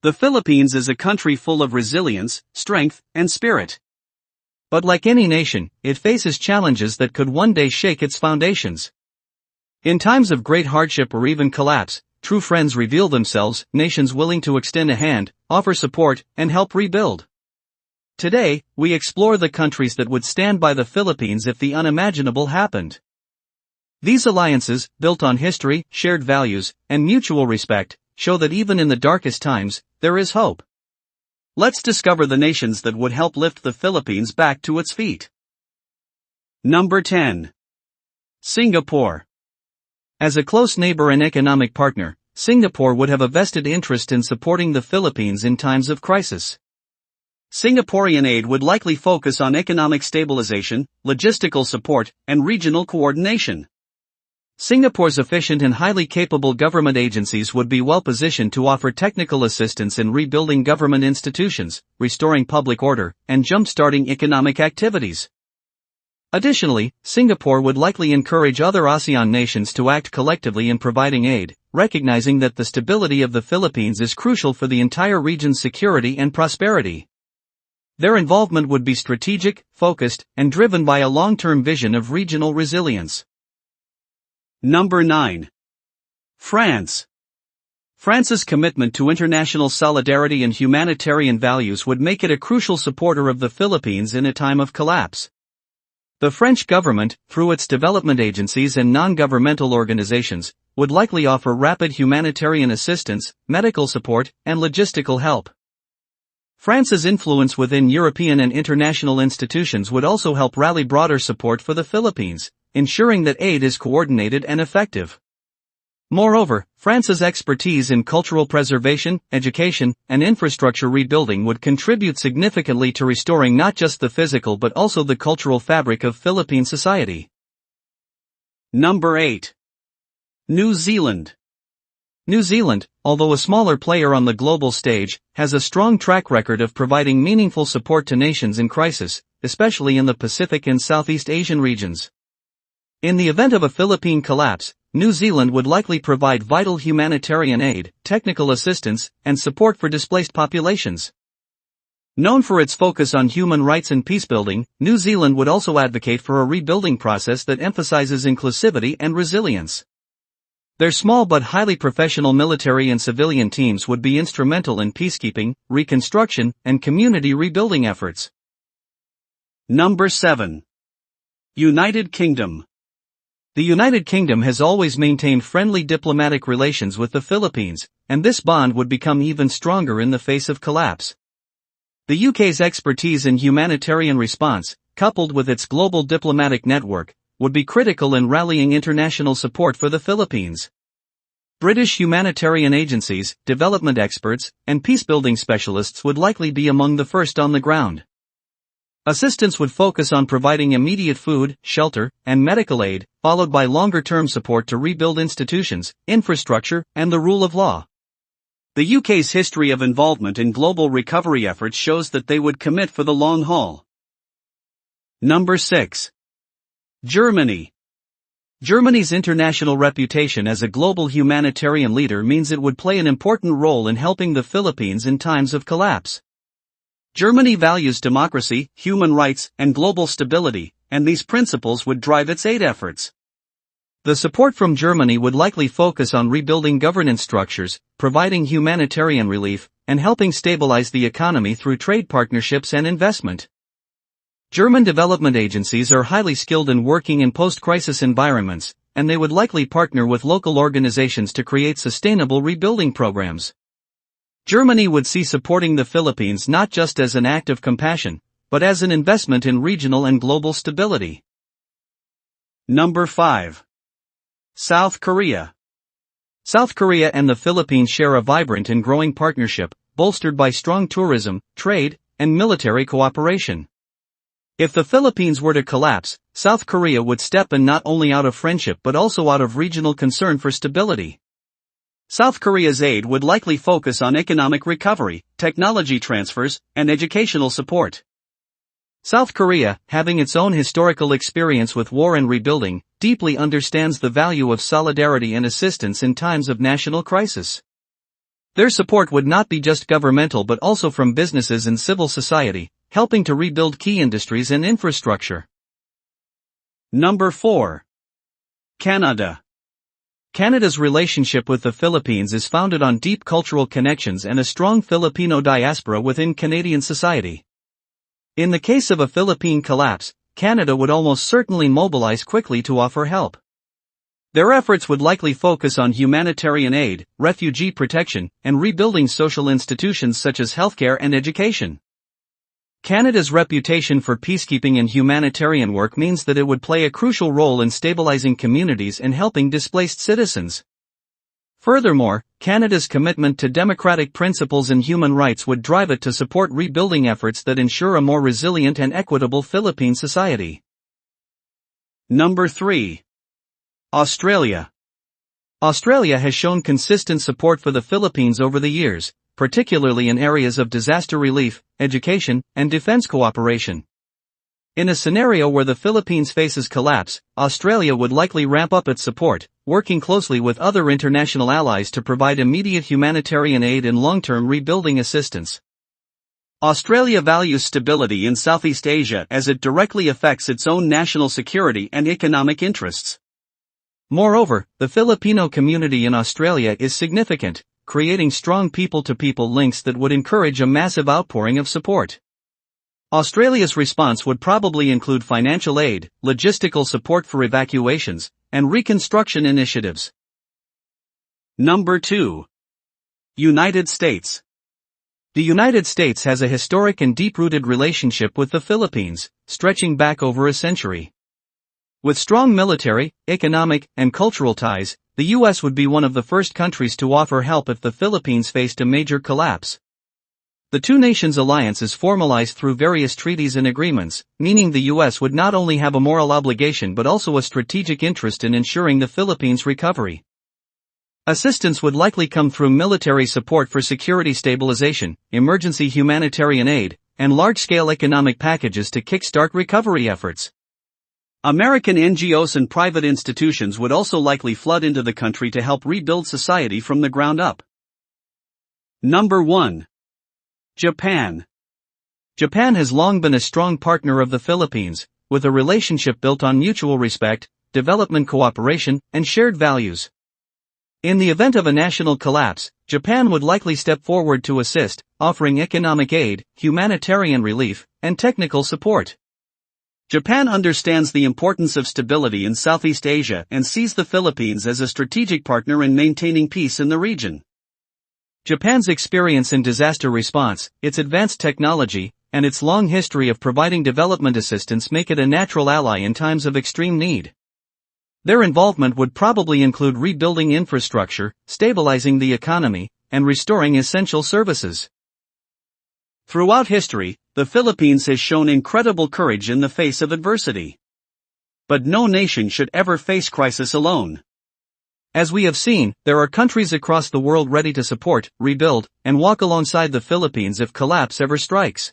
The Philippines is a country full of resilience, strength, and spirit. But like any nation, it faces challenges that could one day shake its foundations. In times of great hardship or even collapse, true friends reveal themselves, nations willing to extend a hand, offer support, and help rebuild. Today, we explore the countries that would stand by the Philippines if the unimaginable happened. These alliances, built on history, shared values, and mutual respect, show that even in the darkest times, there is hope. Let's discover the nations that would help lift the Philippines back to its feet. Number 10. Singapore. As a close neighbor and economic partner, Singapore would have a vested interest in supporting the Philippines in times of crisis. Singaporean aid would likely focus on economic stabilization, logistical support, and regional coordination. Singapore's efficient and highly capable government agencies would be well positioned to offer technical assistance in rebuilding government institutions, restoring public order, and jump-starting economic activities. Additionally, Singapore would likely encourage other ASEAN nations to act collectively in providing aid, recognizing that the stability of the Philippines is crucial for the entire region's security and prosperity. Their involvement would be strategic, focused, and driven by a long-term vision of regional resilience. Number 9. France. France's commitment to international solidarity and humanitarian values would make it a crucial supporter of the Philippines in a time of collapse. The French government, through its development agencies and non-governmental organizations, would likely offer rapid humanitarian assistance, medical support, and logistical help. France's influence within European and international institutions would also help rally broader support for the Philippines, ensuring that aid is coordinated and effective. Moreover, France's expertise in cultural preservation, education, and infrastructure rebuilding would contribute significantly to restoring not just the physical but also the cultural fabric of Philippine society. Number 8. New Zealand. New Zealand, although a smaller player on the global stage, has a strong track record of providing meaningful support to nations in crisis, especially in the Pacific and Southeast Asian regions. In the event of a Philippine collapse, New Zealand would likely provide vital humanitarian aid, technical assistance, and support for displaced populations. Known for its focus on human rights and peacebuilding, New Zealand would also advocate for a rebuilding process that emphasizes inclusivity and resilience. Their small but highly professional military and civilian teams would be instrumental in peacekeeping, reconstruction, and community rebuilding efforts. Number 7. United Kingdom. The United Kingdom has always maintained friendly diplomatic relations with the Philippines, and this bond would become even stronger in the face of collapse. The UK's expertise in humanitarian response, coupled with its global diplomatic network, would be critical in rallying international support for the Philippines. British humanitarian agencies, development experts, and peacebuilding specialists would likely be among the first on the ground. Assistance would focus on providing immediate food, shelter, and medical aid, followed by longer-term support to rebuild institutions, infrastructure, and the rule of law. The UK's history of involvement in global recovery efforts shows that they would commit for the long haul. Number 6. Germany. Germany's international reputation as a global humanitarian leader means it would play an important role in helping the Philippines in times of collapse. Germany values democracy, human rights, and global stability, and these principles would drive its aid efforts. The support from Germany would likely focus on rebuilding governance structures, providing humanitarian relief, and helping stabilize the economy through trade partnerships and investment. German development agencies are highly skilled in working in post-crisis environments, and they would likely partner with local organizations to create sustainable rebuilding programs. Germany would see supporting the Philippines not just as an act of compassion, but as an investment in regional and global stability. Number 5. South Korea. South Korea and the Philippines share a vibrant and growing partnership, bolstered by strong tourism, trade, and military cooperation. If the Philippines were to collapse, South Korea would step in not only out of friendship but also out of regional concern for stability. South Korea's aid would likely focus on economic recovery, technology transfers, and educational support. South Korea, having its own historical experience with war and rebuilding, deeply understands the value of solidarity and assistance in times of national crisis. Their support would not be just governmental but also from businesses and civil society, helping to rebuild key industries and infrastructure. Number 4. Canada. Canada's relationship with the Philippines is founded on deep cultural connections and a strong Filipino diaspora within Canadian society. In the case of a Philippine collapse, Canada would almost certainly mobilize quickly to offer help. Their efforts would likely focus on humanitarian aid, refugee protection, and rebuilding social institutions such as healthcare and education. Canada's reputation for peacekeeping and humanitarian work means that it would play a crucial role in stabilizing communities and helping displaced citizens. Furthermore, Canada's commitment to democratic principles and human rights would drive it to support rebuilding efforts that ensure a more resilient and equitable Philippine society. Number 3. Australia. Australia has shown consistent support for the Philippines over the years, particularly in areas of disaster relief, education, and defense cooperation. In a scenario where the Philippines faces collapse, Australia would likely ramp up its support, working closely with other international allies to provide immediate humanitarian aid and long-term rebuilding assistance. Australia values stability in Southeast Asia as it directly affects its own national security and economic interests. Moreover, the Filipino community in Australia is significant, creating strong people-to-people links that would encourage a massive outpouring of support. Australia's response would probably include financial aid, logistical support for evacuations, and reconstruction initiatives. Number 2. United States. The United States has a historic and deep-rooted relationship with the Philippines, stretching back over a century. With strong military, economic, and cultural ties, the U.S. would be one of the first countries to offer help if the Philippines faced a major collapse. The two nations' alliance is formalized through various treaties and agreements, meaning the U.S. would not only have a moral obligation but also a strategic interest in ensuring the Philippines' recovery. Assistance would likely come through military support for security stabilization, emergency humanitarian aid, and large-scale economic packages to kickstart recovery efforts. American NGOs and private institutions would also likely flood into the country to help rebuild society from the ground up. Number 1. Japan. Japan has long been a strong partner of the Philippines, with a relationship built on mutual respect, development cooperation, and shared values. In the event of a national collapse, Japan would likely step forward to assist, offering economic aid, humanitarian relief, and technical support. Japan understands the importance of stability in Southeast Asia and sees the Philippines as a strategic partner in maintaining peace in the region. Japan's experience in disaster response, its advanced technology, and its long history of providing development assistance make it a natural ally in times of extreme need. Their involvement would probably include rebuilding infrastructure, stabilizing the economy, and restoring essential services. Throughout history, the Philippines has shown incredible courage in the face of adversity. But no nation should ever face crisis alone. As we have seen, there are countries across the world ready to support, rebuild, and walk alongside the Philippines if collapse ever strikes.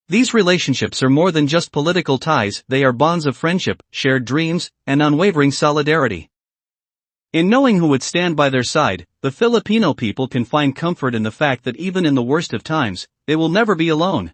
These relationships are more than just political ties, they are bonds of friendship, shared dreams, and unwavering solidarity. In knowing who would stand by their side, the Filipino people can find comfort in the fact that even in the worst of times, they will never be alone.